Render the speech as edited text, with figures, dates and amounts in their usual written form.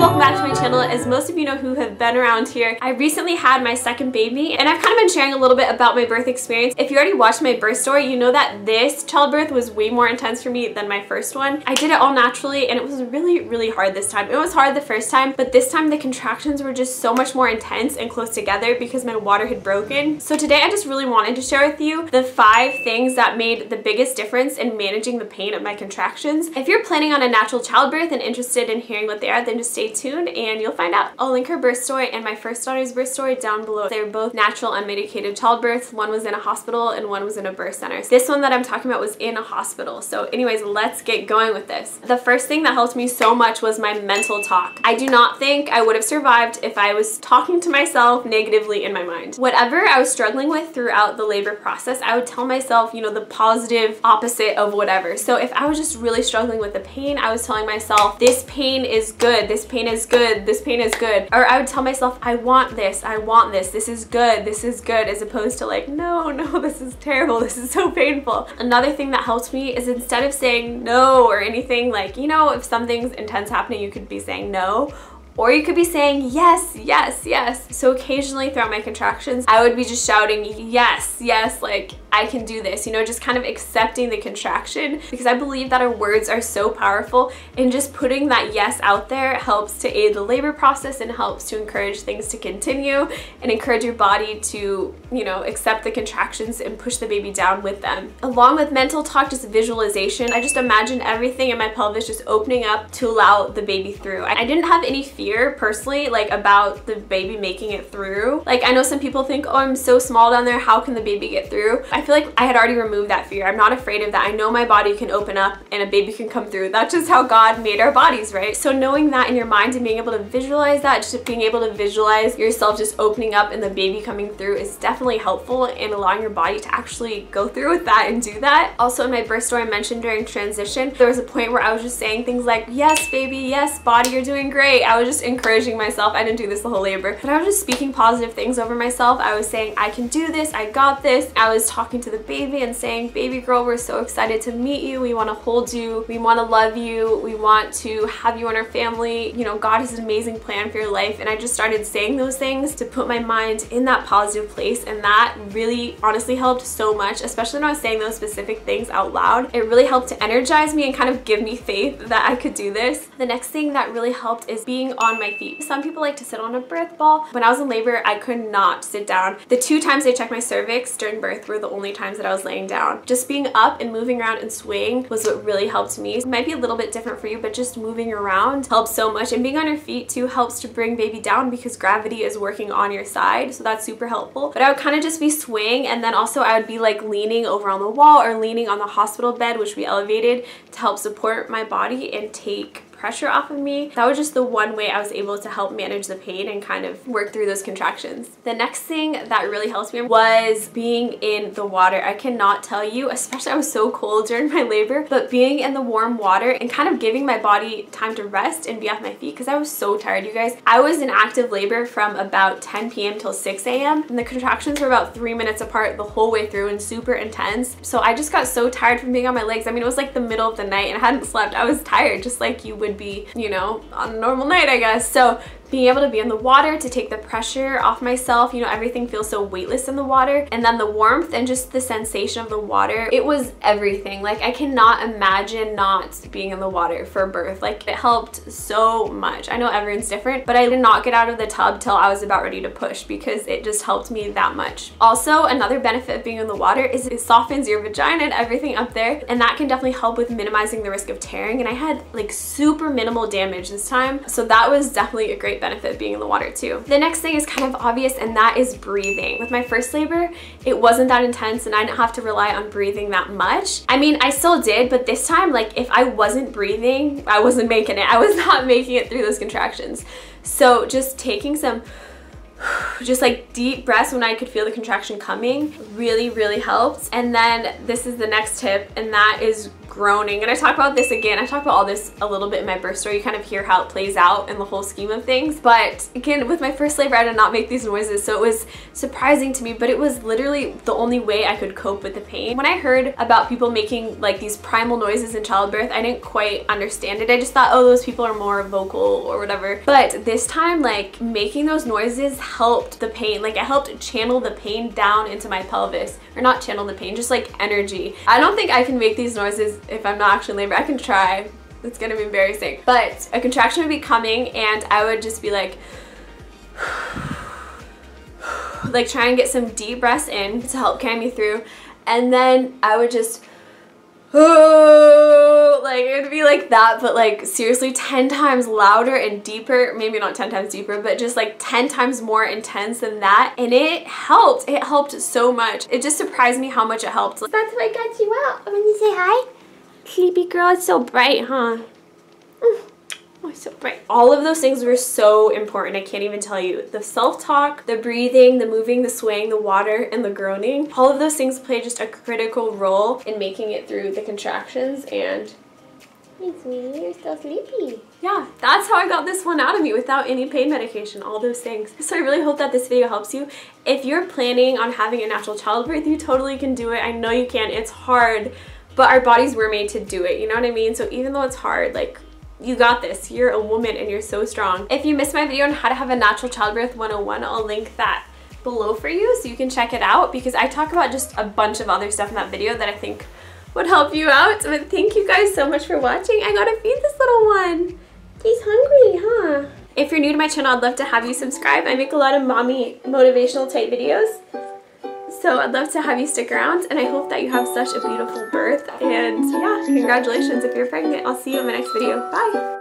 welcome back to my channel. As most of you know who have been around here, I recently had my second baby and I've kind of been sharing a little bit about my birth experience. If you already watched my birth story, you know that this childbirth was way more intense for me than my first one. I did it all naturally and it was really hard this time. It was hard the first time, but this time the contractions were just so much more intense and close together because my water had broken. So today I just really wanted to share with you the 5 things that made the biggest difference in managing the pain of my contractions. If you're planning on a natural childbirth and interested in hearing what they are, then just stay tuned and you'll find out. I'll link her birth story and my first daughter's birth story down below. They were both natural unmedicated childbirths. One was in a hospital and one was in a birth center. This one that I'm talking about was in a hospital. So anyways, let's get going with this. The first thing that helped me so much was my mental talk. I do not think I would have survived if I was talking to myself negatively in my mind. Whatever I was struggling with throughout the labor process, I would tell myself, you know, the positive opposite of whatever. So if I was just really struggling with the pain, I was telling myself, this pain is good, this pain is good, this pain is good. Or I would tell myself, I want this, this is good, as opposed to like, no, this is terrible, this is so painful. Another thing that helped me is instead of saying no or anything, like, you know, if something's intense happening, you could be saying no. Or you could be saying yes, yes, yes. So occasionally throughout my contractions, I would be just shouting yes, yes, like I can do this, you know, just kind of accepting the contraction, because I believe that our words are so powerful and just putting that yes out there helps to aid the labor process and helps to encourage things to continue and encourage your body to, you know, accept the contractions and push the baby down with them. Along with mental talk, just visualization, I just imagined everything in my pelvis just opening up to allow the baby through. I didn't have any fear personally, like about the baby making it through. Like I know some people think, oh, I'm so small down there, how can the baby get through? I feel like I had already removed that fear. I'm not afraid of that. I know my body can open up and a baby can come through. That's just how God made our bodies, right? So knowing that in your mind and being able to visualize that, just being able to visualize yourself just opening up and the baby coming through is definitely helpful in allowing your body to actually go through with that and do that. Also in my birth story I mentioned during transition, there was a point where I was just saying things like, yes, baby, yes, body, you're doing great. I was just encouraging myself. I didn't do this the whole labor, but I was just speaking positive things over myself. I was saying, I can do this, I got this. I was talking to the baby and saying, baby girl, we're so excited to meet you. We want to hold you. We want to love you. We want to have you in our family. You know, God has an amazing plan for your life. And I just started saying those things to put my mind in that positive place. And that really honestly helped so much, especially when I was saying those specific things out loud. It really helped to energize me and kind of give me faith that I could do this. The next thing that really helped is being on my feet. Some people like to sit on a birth ball. When I was in labor, I could not sit down. The 2 times they checked my cervix during birth were the only times that I was laying down. Just being up and moving around and swaying was what really helped me. It might be a little bit different for you, but just moving around helps so much. And being on your feet too helps to bring baby down because gravity is working on your side. So that's super helpful. But I would kind of just be swaying, and then also I would be like leaning over on the wall or leaning on the hospital bed, which we elevated to help support my body and take pressure off of me. That was just the one way I was able to help manage the pain and kind of work through those contractions. The next thing that really helped me was being in the water. I cannot tell you, especially I was so cold during my labor, but being in the warm water and kind of giving my body time to rest and be off my feet because I was so tired, you guys. I was in active labor from about 10 p.m. till 6 a.m. and the contractions were about 3 minutes apart the whole way through and super intense. So I just got so tired from being on my legs. I mean, it was like the middle of the night and I hadn't slept. I was tired just like you would be, you know, on a normal night, I guess. So being able to be in the water to take the pressure off myself, you know, everything feels so weightless in the water, and then the warmth and just the sensation of the water, it was everything. Like I cannot imagine not being in the water for birth. Like it helped so much. I know everyone's different, but I did not get out of the tub till I was about ready to push because it just helped me that much. Also, another benefit of being in the water is it softens your vagina and everything up there, and that can definitely help with minimizing the risk of tearing. And I had like super minimal damage this time, so that was definitely a great benefit of being in the water too. The next thing is kind of obvious, and that is breathing. With my first labor, it wasn't that intense and I didn't have to rely on breathing that much. I mean, I still did, but this time, like if I wasn't breathing, I wasn't making it. I was not making it through those contractions. So just taking some just like deep breaths when I could feel the contraction coming really, really helped. And then this is the next tip, and that is groaning. And I talk about this again, I talk about all this a little bit in my birth story. You kind of hear how it plays out in the whole scheme of things. But again, with my first labor, I did not make these noises, so it was surprising to me, but it was literally the only way I could cope with the pain. When I heard about people making like these primal noises in childbirth, I didn't quite understand it. I just thought, oh, those people are more vocal or whatever. But this time, like, making those noises helped the pain. Like, it helped channel the pain down into my pelvis. Or not channel the pain, just like energy. I don't think I can make these noises if I'm not actually in labor. I can try. It's gonna be embarrassing. But a contraction would be coming and I would just be like try and get some deep breaths in to help carry me through. And then I would just like, it would be like that, but like seriously 10 times louder and deeper. Maybe not 10 times deeper, but just like 10 times more intense than that. And it helped. It helped so much. It just surprised me how much it helped. That's what got you out. I'm gonna say hi. Sleepy girl, it's so bright, huh? Oh, it's so bright. All of those things were so important. I can't even tell you. The self-talk, the breathing, the moving, the swaying, the water, and the groaning. All of those things play just a critical role in making it through the contractions. And hey, sweetie, you're still sleepy. Yeah, that's how I got this one out of me without any pain medication, all those things. So I really hope that this video helps you. If you're planning on having a natural childbirth, you totally can do it. I know you can. It's hard, but our bodies were made to do it. You know what I mean? So even though it's hard, like, you got this. You're a woman and you're so strong. If you missed my video on how to have a natural childbirth 101, I'll link that below for you so you can check it out, because I talk about just a bunch of other stuff in that video that I think would help you out. But thank you guys so much for watching. I gotta feed this little one. He's hungry, huh? If you're new to my channel, I'd love to have you subscribe. I make a lot of mommy motivational type videos. So I'd love to have you stick around, and I hope that you have such a beautiful birth. And yeah, congratulations if you're pregnant. I'll see you in my next video. Bye!